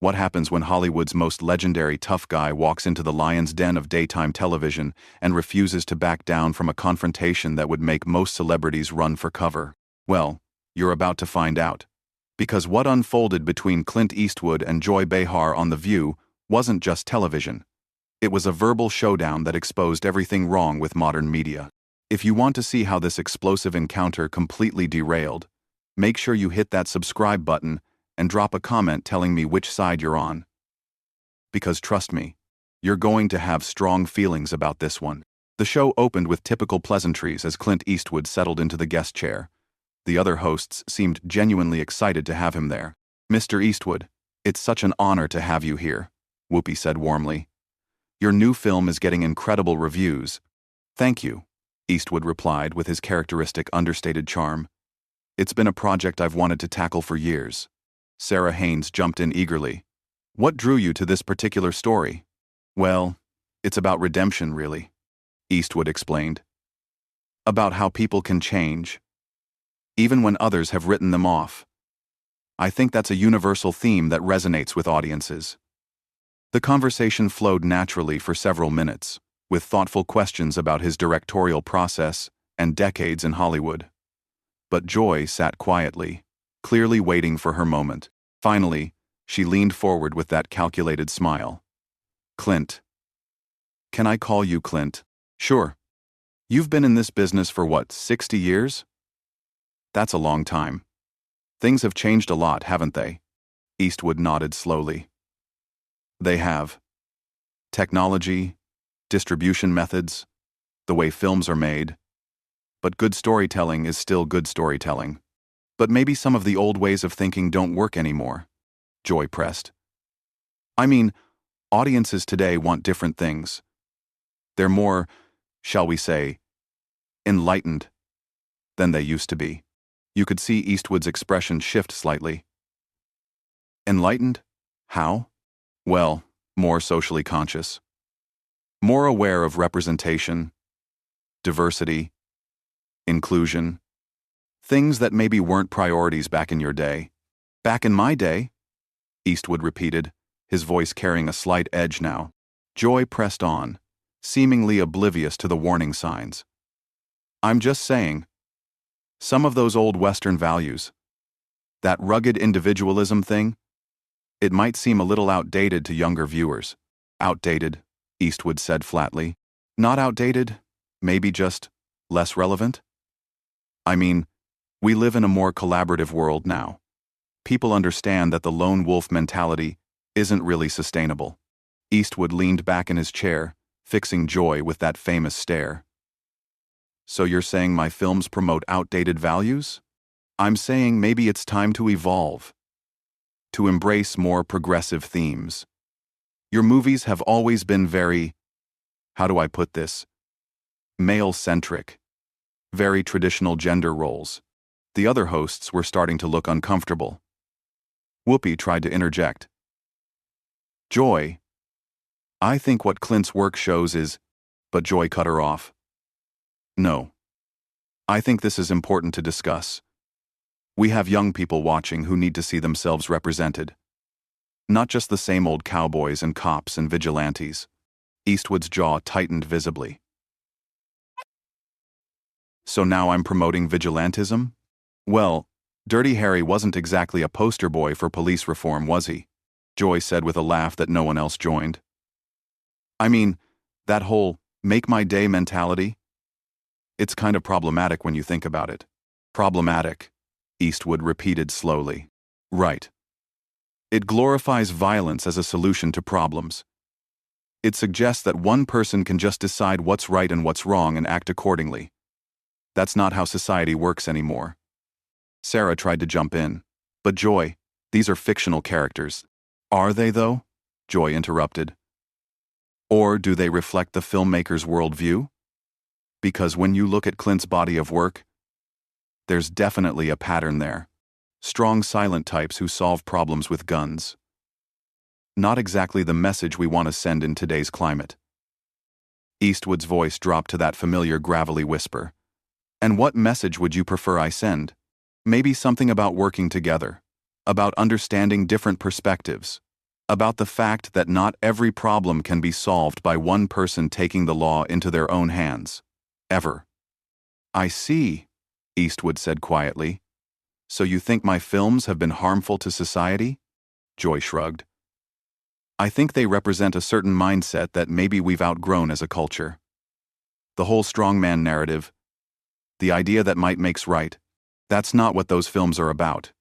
What happens when Hollywood's most legendary tough guy walks into the lion's den of daytime television and refuses to back down from a confrontation that would make most celebrities run for cover? Well, you're about to find out. Because what unfolded between Clint Eastwood and Joy Behar on The View wasn't just television. It was a verbal showdown that exposed everything wrong with modern media. If you want to see how this explosive encounter completely derailed, make sure you hit that subscribe button and drop a comment telling me which side you're on. Because trust me, you're going to have strong feelings about this one. The show opened with typical pleasantries as Clint Eastwood settled into the guest chair. The other hosts seemed genuinely excited to have him there. "Mr. Eastwood, it's such an honor to have you here," Whoopi said warmly. "Your new film is getting incredible reviews." "Thank you," Eastwood replied with his characteristic understated charm. "It's been a project I've wanted to tackle for years." Sarah Haynes jumped in eagerly. "What drew you to this particular story?" "Well, it's about redemption, really," Eastwood explained. "About how people can change, even when others have written them off. I think that's a universal theme that resonates with audiences." The conversation flowed naturally for several minutes, with thoughtful questions about his directorial process and decades in Hollywood. But Joy sat quietly, clearly waiting for her moment. Finally, she leaned forward with that calculated smile. "Clint. Can I call you Clint?" "Sure. You've been in this business for what, 60 years? That's a long time. Things have changed a lot, haven't they?" Eastwood nodded slowly. "They have. Technology, distribution methods, the way films are made. But good storytelling is still good storytelling. But maybe some of the old ways of thinking don't work anymore," Joy pressed. "I mean, audiences today want different things. They're more, shall we say, enlightened than they used to be." You could see Eastwood's expression shift slightly. "Enlightened? How?" "Well, more socially conscious. More aware of representation, diversity, inclusion. Things that maybe weren't priorities back in your day." "Back in my day?" Eastwood repeated, his voice carrying a slight edge now. Joy pressed on, seemingly oblivious to the warning signs. "I'm just saying, some of those old Western values, that rugged individualism thing, it might seem a little outdated to younger viewers." "Outdated," Eastwood said flatly. "Not outdated, maybe just less relevant? I mean, we live in a more collaborative world now. People understand that the lone wolf mentality isn't really sustainable." Eastwood leaned back in his chair, fixing Joy with that famous stare. "So you're saying my films promote outdated values?" "I'm saying maybe it's time to evolve, to embrace more progressive themes. Your movies have always been very, how do I put this, male-centric, very traditional gender roles." The other hosts were starting to look uncomfortable. Whoopi tried to interject. "Joy, I think what Clint's work shows is," but Joy cut her off. "No. I think this is important to discuss. We have young people watching who need to see themselves represented. Not just the same old cowboys and cops and vigilantes." Eastwood's jaw tightened visibly. "So now I'm promoting vigilantism? Well, Dirty Harry wasn't exactly a poster boy for police reform, was he?" Joy said with a laugh that no one else joined. "I mean, that whole make my day mentality? It's kind of problematic when you think about it." "Problematic," Eastwood repeated slowly. "Right. It glorifies violence as a solution to problems. It suggests that one person can just decide what's right and what's wrong and act accordingly. That's not how society works anymore." Sarah tried to jump in. "But Joy, these are fictional characters." "Are they, though?" Joy interrupted. "Or do they reflect the filmmaker's worldview? Because when you look at Clint's body of work, there's definitely a pattern there. Strong silent types who solve problems with guns. Not exactly the message we want to send in today's climate." Eastwood's voice dropped to that familiar gravelly whisper. "And what message would you prefer I send? Maybe something about working together, about understanding different perspectives, About the fact that not every problem can be solved by one person taking the law into their own hands. Ever. I see, Eastwood said quietly. So you think my films have been harmful to society? Joy shrugged. I think they represent a certain mindset that maybe we've outgrown as a culture. The whole strongman narrative, the idea that might makes right, that's not what those films are about,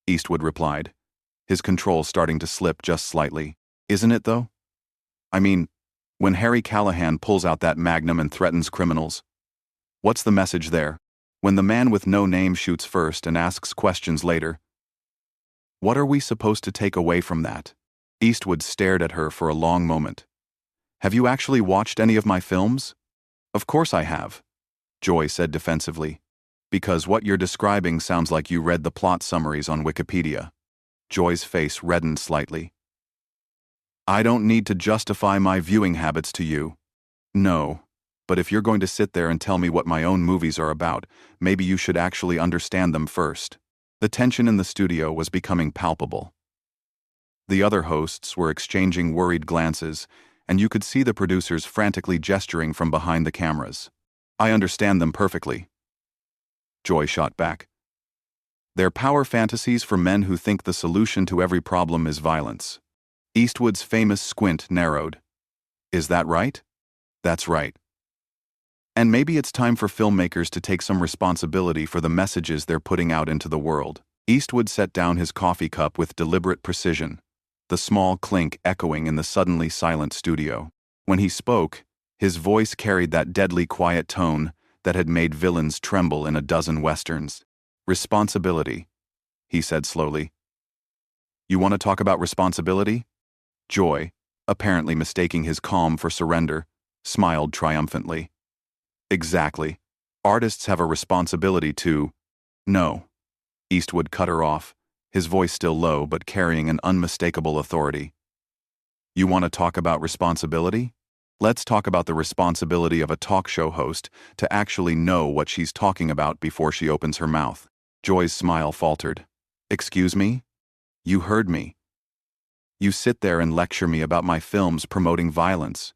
Eastwood replied, his control starting to slip just slightly. Isn't it, though? I mean, when Harry Callahan pulls out that magnum and threatens criminals, what's the message there? When the man with no name shoots first and asks questions later, what are we supposed to take away from that? Eastwood stared at her for a long moment. Have you actually watched any of my films? Of course I have, Joy said defensively. Because what you're describing sounds like you read the plot summaries on Wikipedia. Joy's face reddened slightly. I don't need to justify my viewing habits to you. No, but if you're going to sit there and tell me what my own movies are about, maybe you should actually understand them first. The tension in the studio was becoming palpable. The other hosts were exchanging worried glances, and you could see the producers frantically gesturing from behind the cameras. I understand them perfectly, Joy shot back. They're power fantasies for men who think the solution to every problem is violence. Eastwood's famous squint narrowed. Is that right? That's right. And maybe it's time for filmmakers to take some responsibility for the messages they're putting out into the world. Eastwood set down his coffee cup with deliberate precision, the small clink echoing in the suddenly silent studio. When he spoke, his voice carried that deadly quiet tone that had made villains tremble in a dozen westerns. Responsibility, he said slowly. You want to talk about responsibility? Joy, apparently mistaking his calm for surrender, smiled triumphantly. Exactly. Artists have a responsibility to... No. Eastwood cut her off, his voice still low but carrying an unmistakable authority. You want to talk about responsibility? Let's talk about the responsibility of a talk show host to actually know what she's talking about before she opens her mouth. Joy's smile faltered. Excuse me? You heard me. You sit there and lecture me about my films promoting violence.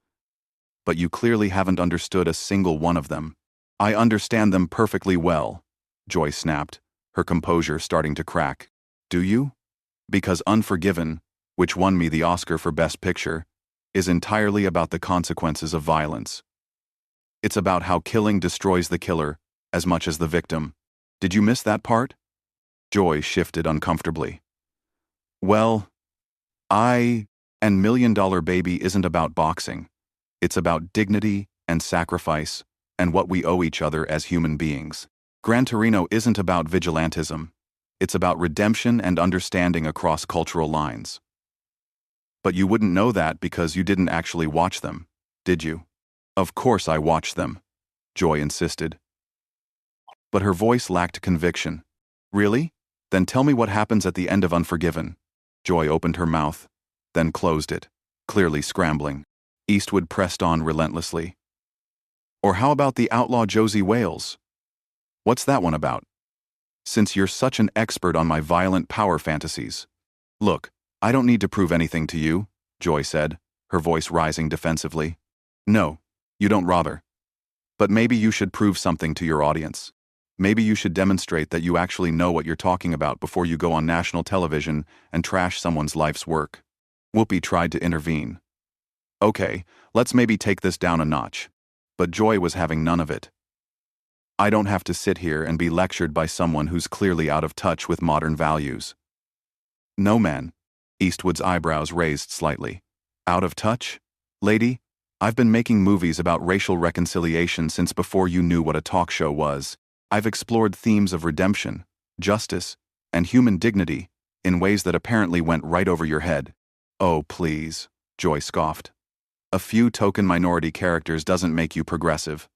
But you clearly haven't understood a single one of them. I understand them perfectly well, Joy snapped, her composure starting to crack. Do you? Because Unforgiven, which won me the Oscar for Best Picture, is entirely about the consequences of violence. It's about how killing destroys the killer as much as the victim. Did you miss that part? Joy shifted uncomfortably. Well, and Million Dollar Baby isn't about boxing. It's about dignity and sacrifice and what we owe each other as human beings. Gran Torino isn't about vigilantism. It's about redemption and understanding across cultural lines. But you wouldn't know that because you didn't actually watch them, did you? Of course I watched them, Joy insisted. But her voice lacked conviction. Really? Then tell me what happens at the end of Unforgiven. Joy opened her mouth, then closed it, clearly scrambling. Eastwood pressed on relentlessly. Or how about the outlaw Josie Wales? What's that one about? Since you're such an expert on my violent power fantasies. Look, I don't need to prove anything to you, Joy said, her voice rising defensively. No, you don't rather. But maybe you should prove something to your audience. Maybe you should demonstrate that you actually know what you're talking about before you go on national television and trash someone's life's work. Whoopi tried to intervene. Okay, let's maybe take this down a notch. But Joy was having none of it. I don't have to sit here and be lectured by someone who's clearly out of touch with modern values. No, man. Eastwood's eyebrows raised slightly. Out of touch? Lady, I've been making movies about racial reconciliation since before you knew what a talk show was. I've explored themes of redemption, justice, and human dignity in ways that apparently went right over your head. Oh, please, Joy scoffed. A few token minority characters doesn't make you progressive.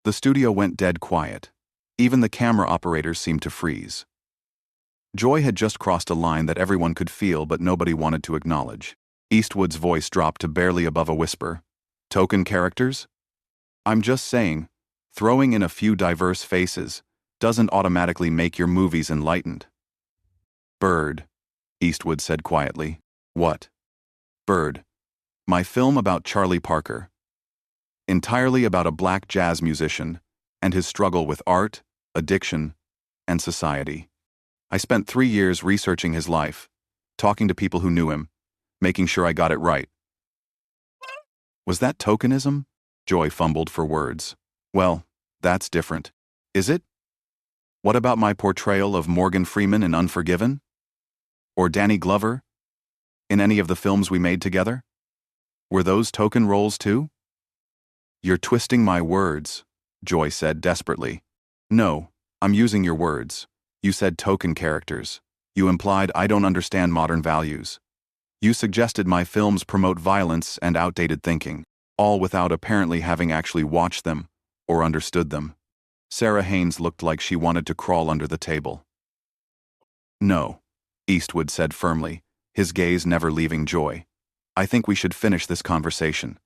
The studio went dead quiet. Even the camera operators seemed to freeze. Joy had just crossed a line that everyone could feel but nobody wanted to acknowledge. Eastwood's voice dropped to barely above a whisper. Token characters? I'm just saying, throwing in a few diverse faces doesn't automatically make your movies enlightened. Bird, Eastwood said quietly. What? Bird. My film about Charlie Parker. Entirely about a black jazz musician and his struggle with art, addiction, and society. I spent 3 years researching his life, talking to people who knew him, making sure I got it right. Was that tokenism? Joy fumbled for words. Well, that's different. Is it? What about my portrayal of Morgan Freeman in Unforgiven? Or Danny Glover? In any of the films we made together? Were those token roles too? You're twisting my words, Joy said desperately. No, I'm using your words. You said token characters. You implied I don't understand modern values. You suggested my films promote violence and outdated thinking, all without apparently having actually watched them or understood them. Sarah Haynes looked like she wanted to crawl under the table. No, Eastwood said firmly, his gaze never leaving Joy. I think we should finish this conversation.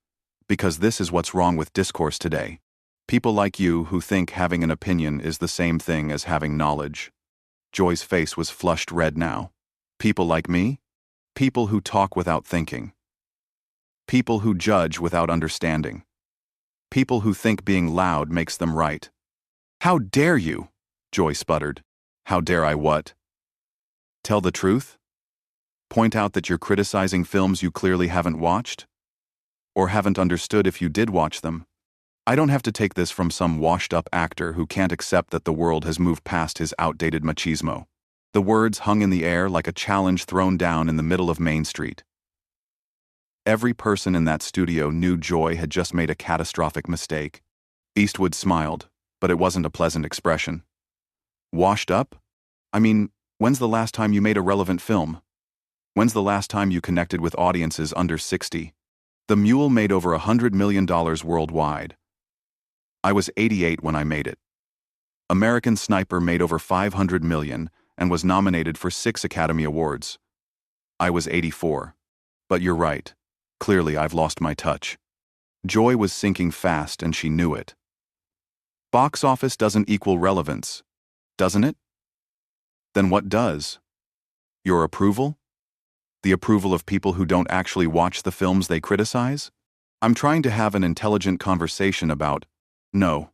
Because this is what's wrong with discourse today. People like you who think having an opinion is the same thing as having knowledge. Joy's face was flushed red now. People like me? People who talk without thinking. People who judge without understanding. People who think being loud makes them right. How dare you? Joy sputtered. How dare I what? Tell the truth? Point out that you're criticizing films you clearly haven't watched? Or haven't understood if you did watch them? I don't have to take this from some washed-up actor who can't accept that the world has moved past his outdated machismo. The words hung in the air like a challenge thrown down in the middle of Main Street. Every person in that studio knew Joy had just made a catastrophic mistake. Eastwood smiled, but it wasn't a pleasant expression. Washed up? I mean, when's the last time you made a relevant film? When's the last time you connected with audiences under 60? The Mule made over $100 million worldwide. I was 88 when I made it. American Sniper made over $500 million and was nominated for 6 Academy Awards. I was 84. But you're right. Clearly I've lost my touch. Joy was sinking fast and she knew it. Box office doesn't equal relevance, doesn't it? Then what does? Your approval? The approval of people who don't actually watch the films they criticize? I'm trying to have an intelligent conversation about— No,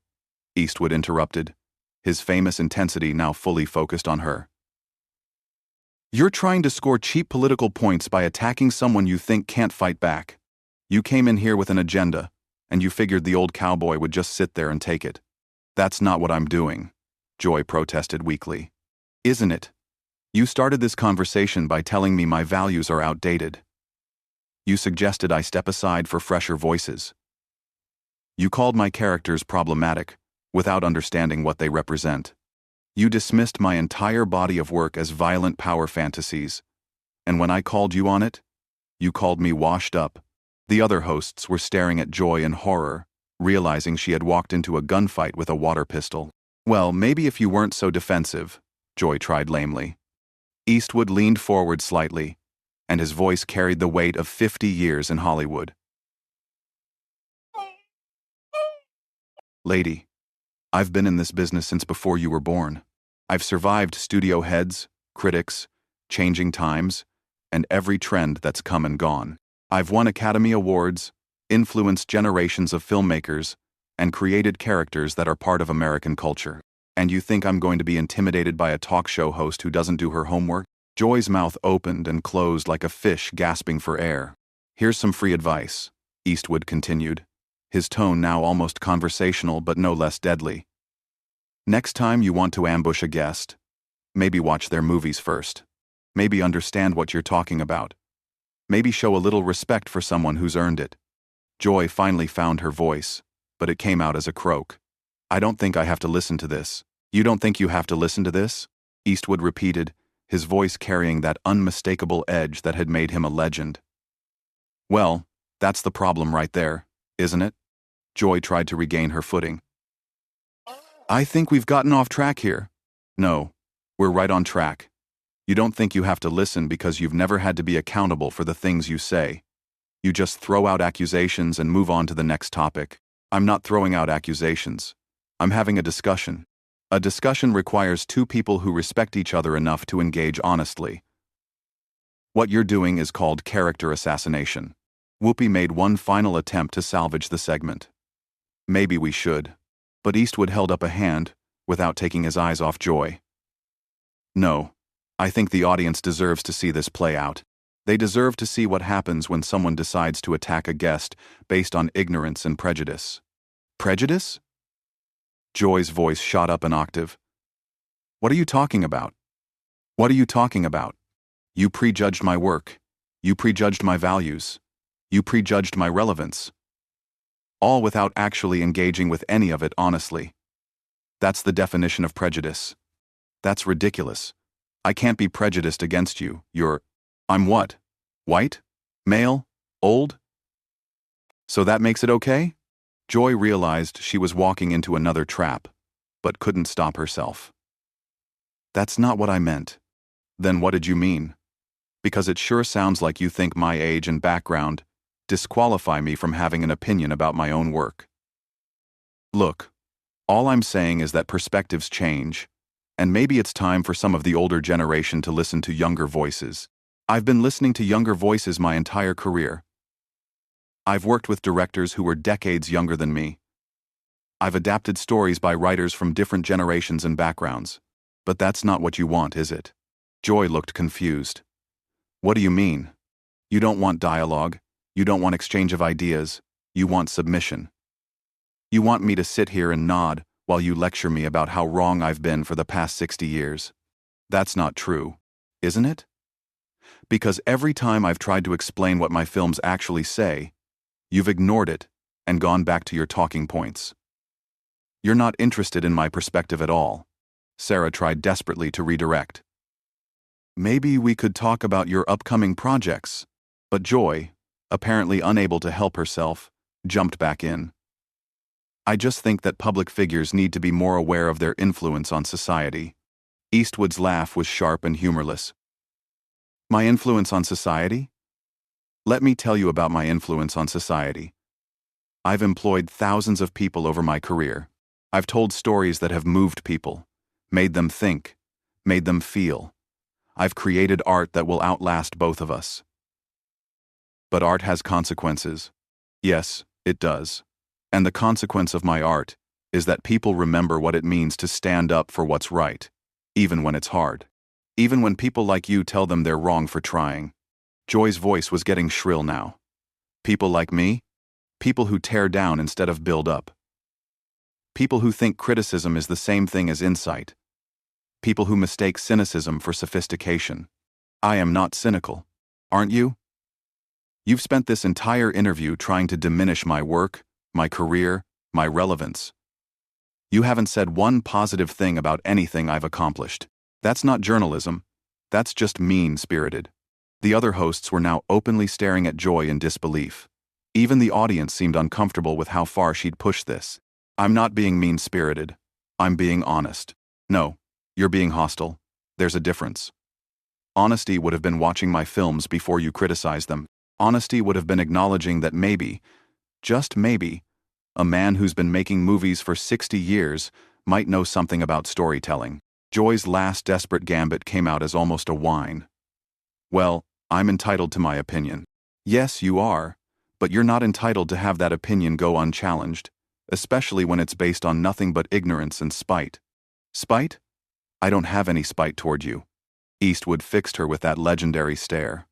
Eastwood interrupted, his famous intensity now fully focused on her. You're trying to score cheap political points by attacking someone you think can't fight back. You came in here with an agenda, and you figured the old cowboy would just sit there and take it. That's not what I'm doing, Joy protested weakly. Isn't it? You started this conversation by telling me my values are outdated. You suggested I step aside for fresher voices. You called my characters problematic, without understanding what they represent. You dismissed my entire body of work as violent power fantasies, and when I called you on it, you called me washed up. The other hosts were staring at Joy in horror, realizing she had walked into a gunfight with a water pistol. Well, maybe if you weren't so defensive, Joy tried lamely. Eastwood leaned forward slightly, and his voice carried the weight of 50 years in Hollywood. Lady, I've been in this business since before you were born. I've survived studio heads, critics, changing times, and every trend that's come and gone. I've won Academy Awards, influenced generations of filmmakers, and created characters that are part of American culture. And you think I'm going to be intimidated by a talk show host who doesn't do her homework? Joy's mouth opened and closed like a fish gasping for air. Here's some free advice, Eastwood continued, his tone now almost conversational but no less deadly. Next time you want to ambush a guest, maybe watch their movies first. Maybe understand what you're talking about. Maybe show a little respect for someone who's earned it. Joy finally found her voice, but it came out as a croak. I don't think I have to listen to this. You don't think you have to listen to this? Eastwood repeated, his voice carrying that unmistakable edge that had made him a legend. Well, that's the problem right there, isn't it? Joy tried to regain her footing. I think we've gotten off track here. No, we're right on track. You don't think you have to listen because you've never had to be accountable for the things you say. You just throw out accusations and move on to the next topic. I'm not throwing out accusations. I'm having a discussion. A discussion requires two people who respect each other enough to engage honestly. What you're doing is called character assassination. Whoopi made one final attempt to salvage the segment. Maybe we should. But Eastwood held up a hand, without taking his eyes off Joy. No. I think the audience deserves to see this play out. They deserve to see what happens when someone decides to attack a guest based on ignorance and prejudice. Prejudice? Joy's voice shot up an octave. What are you talking about? What are you talking about? You prejudged my work. You prejudged my values. You prejudged my relevance. All without actually engaging with any of it honestly. That's the definition of prejudice. That's ridiculous. I can't be prejudiced against you. I'm what? White? Male? Old? So that makes it okay? Joy realized she was walking into another trap, but couldn't stop herself. That's not what I meant. Then what did you mean? Because it sure sounds like you think my age and background disqualify me from having an opinion about my own work. Look, all I'm saying is that perspectives change, and maybe it's time for some of the older generation to listen to younger voices. I've been listening to younger voices my entire career. I've worked with directors who were decades younger than me. I've adapted stories by writers from different generations and backgrounds. But that's not what you want, is it? Joy looked confused. What do you mean? You don't want dialogue. You don't want exchange of ideas. You want submission. You want me to sit here and nod while you lecture me about how wrong I've been for the past 60 years. That's not true, isn't it? Because every time I've tried to explain what my films actually say, you've ignored it and gone back to your talking points. You're not interested in my perspective at all. Sarah tried desperately to redirect. Maybe we could talk about your upcoming projects. But Joy, apparently unable to help herself, jumped back in. I just think that public figures need to be more aware of their influence on society. Eastwood's laugh was sharp and humorless. My influence on society? Let me tell you about my influence on society. I've employed thousands of people over my career. I've told stories that have moved people, made them think, made them feel. I've created art that will outlast both of us. But art has consequences. Yes, it does. And the consequence of my art is that people remember what it means to stand up for what's right, even when it's hard. Even when people like you tell them they're wrong for trying. Joy's voice was getting shrill now. People like me? People who tear down instead of build up. People who think criticism is the same thing as insight. People who mistake cynicism for sophistication. I am not cynical. Aren't you? You've spent this entire interview trying to diminish my work, my career, my relevance. You haven't said one positive thing about anything I've accomplished. That's not journalism. That's just mean-spirited. The other hosts were now openly staring at Joy in disbelief. Even the audience seemed uncomfortable with how far she'd pushed this. I'm not being mean-spirited. I'm being honest. No, you're being hostile. There's a difference. Honesty would have been watching my films before you criticize them. Honesty would have been acknowledging that maybe, just maybe, a man who's been making movies for 60 years might know something about storytelling. Joy's last desperate gambit came out as almost a whine. Well, I'm entitled to my opinion. Yes, you are, but you're not entitled to have that opinion go unchallenged, especially when it's based on nothing but ignorance and spite. Spite? I don't have any spite toward you. Eastwood fixed her with that legendary stare.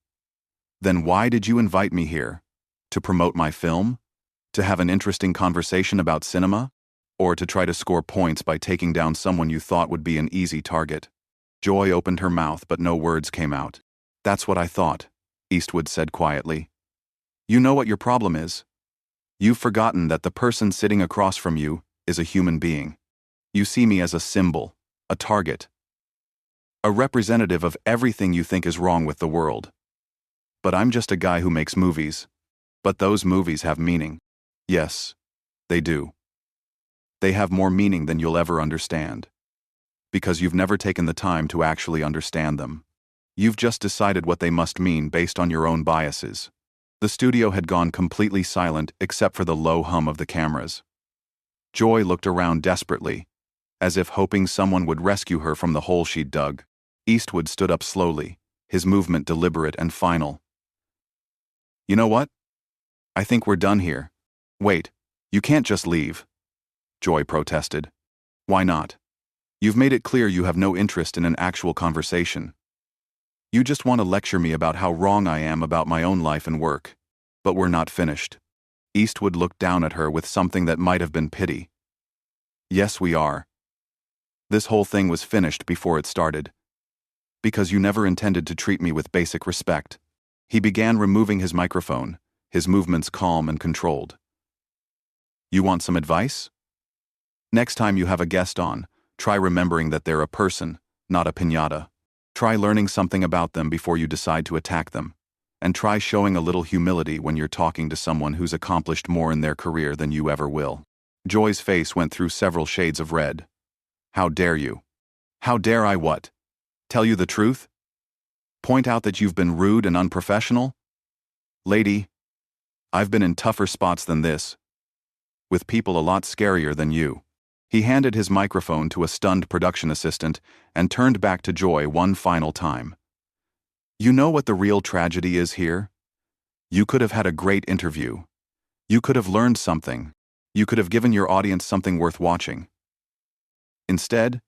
Then why did you invite me here? To promote my film? To have an interesting conversation about cinema? Or to try to score points by taking down someone you thought would be an easy target? Joy opened her mouth but no words came out. That's what I thought, Eastwood said quietly. You know what your problem is? You've forgotten that the person sitting across from you is a human being. You see me as a symbol, a target, a representative of everything you think is wrong with the world. But I'm just a guy who makes movies. But those movies have meaning. Yes, they do. They have more meaning than you'll ever understand. Because you've never taken the time to actually understand them. You've just decided what they must mean based on your own biases. The studio had gone completely silent except for the low hum of the cameras. Joy looked around desperately, as if hoping someone would rescue her from the hole she'd dug. Eastwood stood up slowly, his movement deliberate and final. "You know what? I think we're done here." "Wait, you can't just leave," Joy protested. "Why not? You've made it clear you have no interest in an actual conversation. You just want to lecture me about how wrong I am about my own life and work. But we're not finished." Eastwood looked down at her with something that might have been pity. "Yes, we are. This whole thing was finished before it started. Because you never intended to treat me with basic respect." He began removing his microphone, his movements calm and controlled. "You want some advice? Next time you have a guest on, try remembering that they're a person, not a piñata. Try learning something about them before you decide to attack them. And try showing a little humility when you're talking to someone who's accomplished more in their career than you ever will." Joy's face went through several shades of red. "How dare you? How dare I what? Tell you the truth? Point out that you've been rude and unprofessional? Lady, I've been in tougher spots than this. With people a lot scarier than you." He handed his microphone to a stunned production assistant and turned back to Joy one final time. "You know what the real tragedy is here? You could have had a great interview. You could have learned something. You could have given your audience something worth watching. Instead,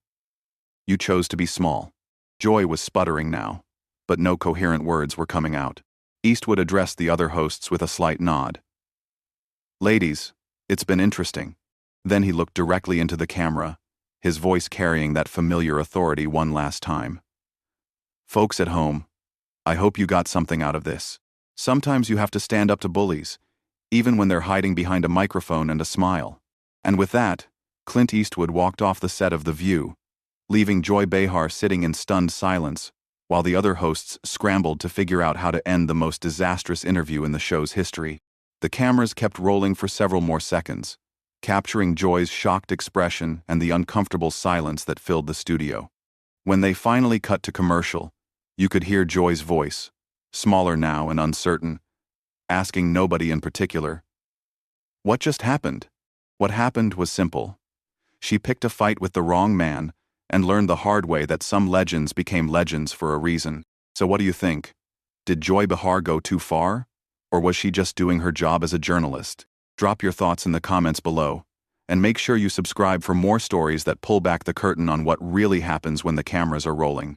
you chose to be small." Joy was sputtering now, but no coherent words were coming out. Eastwood addressed the other hosts with a slight nod. "Ladies, it's been interesting." Then he looked directly into the camera, his voice carrying that familiar authority one last time. "Folks at home, I hope you got something out of this. Sometimes you have to stand up to bullies, even when they're hiding behind a microphone and a smile." And with that, Clint Eastwood walked off the set of The View, leaving Joy Behar sitting in stunned silence, while the other hosts scrambled to figure out how to end the most disastrous interview in the show's history. The cameras kept rolling for several more seconds, capturing Joy's shocked expression and the uncomfortable silence that filled the studio. When they finally cut to commercial, you could hear Joy's voice, smaller now and uncertain, asking nobody in particular, "What just happened?" What happened was simple. She picked a fight with the wrong man and learned the hard way that some legends became legends for a reason. So what do you think? Did Joy Behar go too far? Or was she just doing her job as a journalist? Drop your thoughts in the comments below, and make sure you subscribe for more stories that pull back the curtain on what really happens when the cameras are rolling.